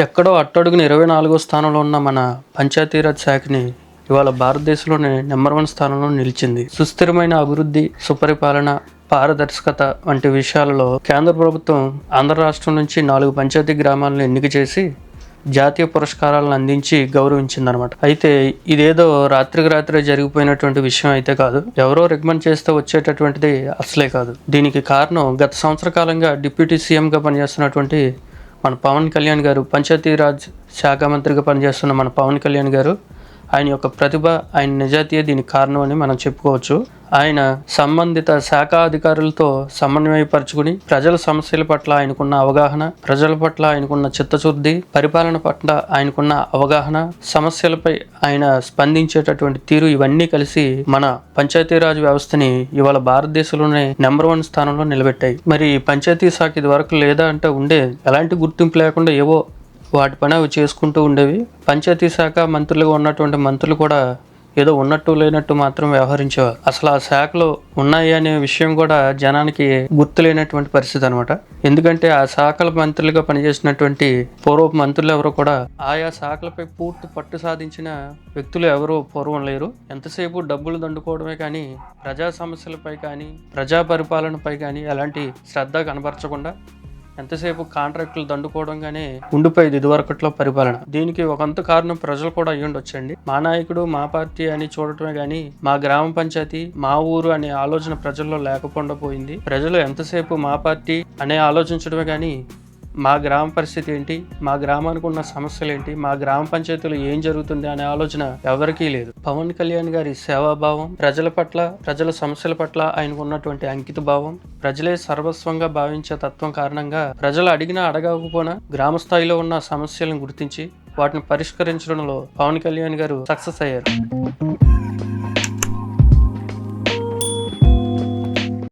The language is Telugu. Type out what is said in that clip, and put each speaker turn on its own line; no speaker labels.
ఎక్కడో అట్టడుగున 24వ స్థానంలో ఉన్న మన పంచాయతీరాజ్ శాఖని ఇవాళ భారతదేశంలోనే నెంబర్ 1 స్థానంలో నిలిచింది. సుస్థిరమైన అభివృద్ధి, సుపరిపాలన, పారదర్శకత వంటి విషయాలలో కేంద్ర ప్రభుత్వం ఆంధ్ర రాష్ట్రం నుంచి 4 పంచాయతీ గ్రామాలను ఎన్నిక చేసి జాతీయ పురస్కారాలను అందించి గౌరవించిందనమాట. అయితే ఇదేదో రాత్రికి రాత్రే జరిగిపోయినటువంటి విషయం అయితే కాదు. ఎవరో రికమెండ్ చేస్తే వచ్చేటటువంటిది అసలే కాదు. దీనికి కారణం గత సంవత్సర కాలంగా డిప్యూటీ సీఎంగా పనిచేస్తున్నటువంటి మన పవన్ కళ్యాణ్ గారు, పంచాయతీరాజ్ శాఖ మంత్రిగా పనిచేస్తున్న మన పవన్ కళ్యాణ్ గారు, ఆయన యొక్క ప్రతిభ, ఆయన నిజాయితీయే దీనికి కారణం అని మనం చెప్పుకోవచ్చు. ఆయన సంబంధిత శాఖ అధికారులతో సమన్వయపరుచుకుని ప్రజల సమస్యల పట్ల ఆయనకున్న అవగాహన, ప్రజల పట్ల ఆయనకున్న చిత్తశుద్ధి, పరిపాలన పట్ల ఆయనకున్న అవగాహన, సమస్యలపై ఆయన స్పందించేటటువంటి తీరు, ఇవన్నీ కలిసి మన పంచాయతీరాజ్ వ్యవస్థని ఇవాళ భారతదేశంలోనే నెంబర్ 1 స్థానంలో నిలబెట్టాయి. మరి పంచాయతీ శాఖ ఇది వరకు లేదా అంటే ఎలాంటి గుర్తింపు లేకుండా ఏవో వాటి పని అవి చేసుకుంటూ ఉండేవి. పంచాయతీ శాఖ మంత్రులుగా ఉన్నటువంటి మంత్రులు కూడా ఏదో ఉన్నట్టు లేనట్టు మాత్రం వ్యవహరించేవారు. అసలు ఆ శాఖలో ఉన్నాయి అనే విషయం కూడా జనానికి గుర్తు లేనటువంటి పరిస్థితి అనమాట. ఎందుకంటే ఆ శాఖల మంత్రులుగా పనిచేసినటువంటి పూర్వపు మంత్రులు ఎవరు కూడా ఆయా శాఖలపై పూర్తి పట్టు సాధించిన వ్యక్తులు ఎవరు పూర్వం లేరు. ఎంతసేపు డబ్బులు దండుకోవడమే కానీ ప్రజా సమస్యలపై కానీ ప్రజా పరిపాలనపై కానీ ఎలాంటి శ్రద్ధ కనబరచకుండా ఎంతసేపు కాంట్రాక్టులు దండుకోవడంగానే ఉండిపోయేది ఇదివరకట్లో పరిపాలన. దీనికి ఒకంత కారణం ప్రజలు కూడా అయ్యుండొచ్చండి. మా నాయకుడు, మా పార్టీ అని చూడటమే కానీ మా గ్రామ పంచాయతీ, మా ఊరు అనే ఆలోచన ప్రజల్లో లేకుండా పోయింది. ప్రజలు ఎంతసేపు మా పార్టీ అనే ఆలోచించడమే కానీ మా గ్రామ పరిస్థితి ఏంటి, మా గ్రామానికి ఉన్న సమస్యలు ఏంటి, మా గ్రామ పంచాయతీలో ఏం జరుగుతుంది అనే ఆలోచన ఎవరికీ లేదు. పవన్ కళ్యాణ్ గారి సేవాభావం, ప్రజల పట్ల, ప్రజల సమస్యల పట్ల ఆయనకు ఉన్నటువంటి అంకిత భావం, ప్రజలే సర్వస్వంగా భావించే తత్వం కారణంగా ప్రజలు అడిగినా అడగకపోయినా గ్రామ స్థాయిలో ఉన్న సమస్యలను గుర్తించి వాటిని పరిష్కరించడంలో పవన్ కళ్యాణ్ గారు సక్సెస్ అయ్యారు.